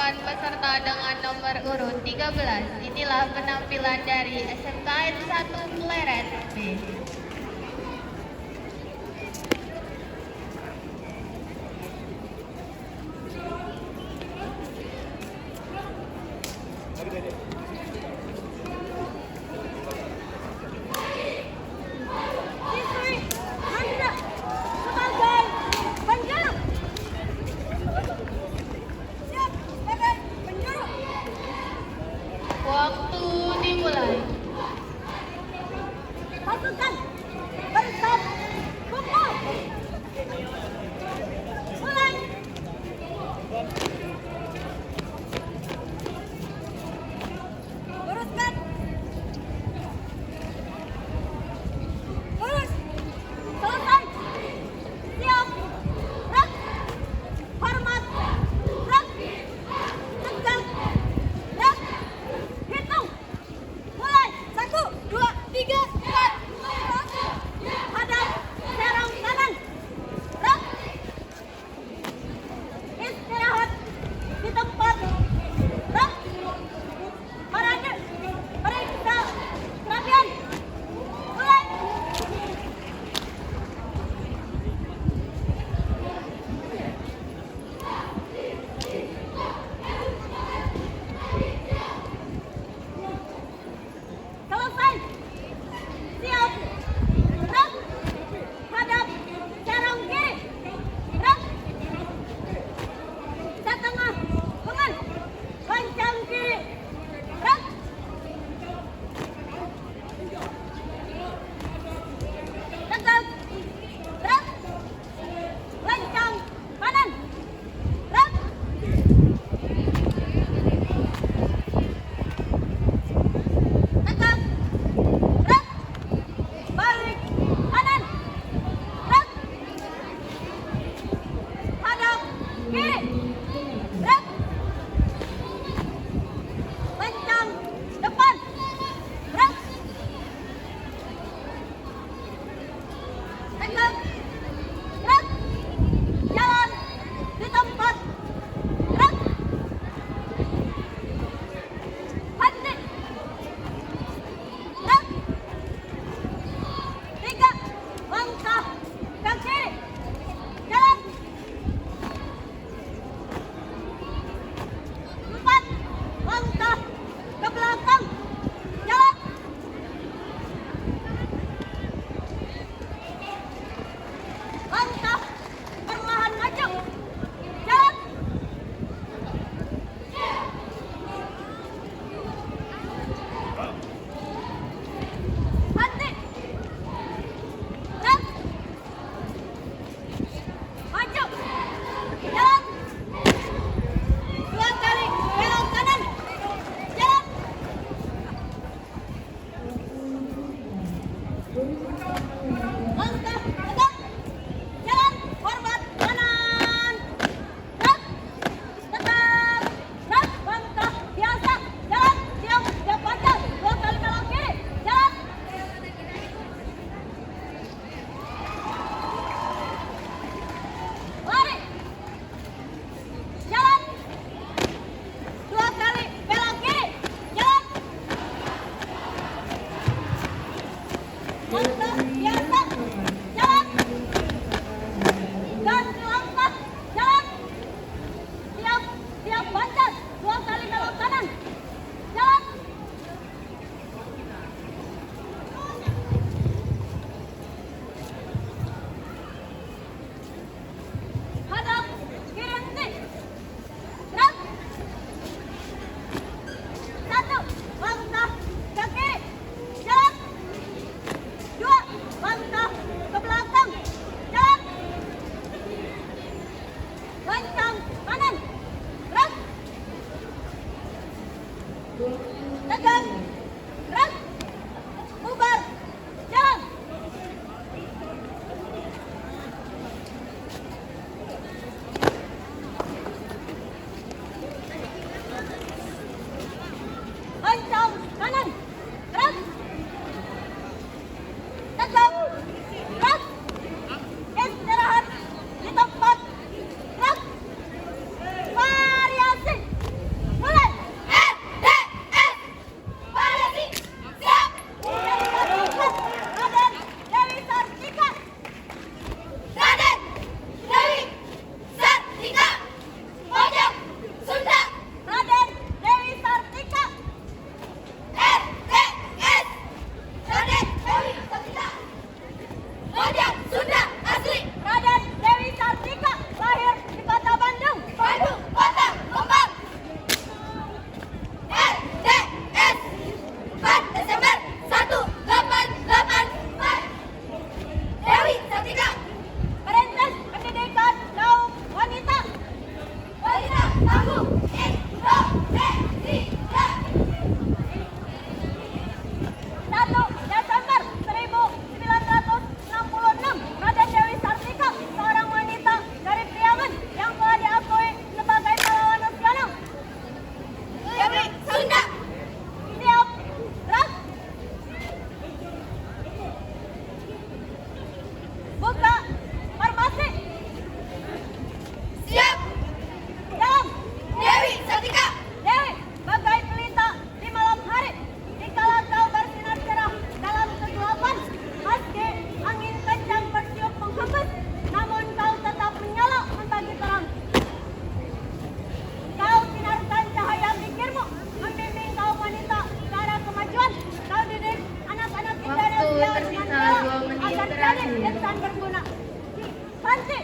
persilakan peserta dengan nomor urut 13. Inilah penampilan dari SMKN 1 Pleret B. Waktu dimulai. Pasukan berstop kumpul. Mulai. Luruskan. Lurus. Selesai. Siap. Gerak. Hormat. Gerak. Tegak. Gerak. Hitung. Mulai. 1, 2, 3, 4. Hadap serong kanan. Gerak. Istirahat di tempat. Gerak. Parade. Periksa kerapian. Mulai. Selesai. Siap. Gerak. Hadap serong kiri. Gerak. Setengah lengan. Lancang kiri. Gerak. Tegak. Gerak. Lancang kanan. Gerak. Tegak. Gerak. Balik kanan. Gerak. Hadap kiri. Gerak. Lancang depan. Gerak. Tegak. Gerak. Jalan di tempat. Gerak. Henti. Gerak. 3 langkah ke kiri. Jalan. 4 langkah ke belakang. Jalan. 1 langkah perlahan maju. Jalan. Henti. Gerak. Maju. Jalan. 2 kali belok kanan. Jalan. Langkah tegak. Jalan. Hormat kanan. Gerak. Tetap. Gerak. Langkah biasa. Jalan. Siap. Siap baca. 2 kali belok kiri. Jalan. Lari. Jalan. 2 kali belok kiri. Jalan. Langkah biasa. Jalan. Ganti langkah. Jalan. Siap. Siap baca. 2 kali belok kanan. Jalan. Hadap kiri henti. Gerak. 1 langkah ke kiri. Jalan. 2 akan jadi insan berguna. Santi,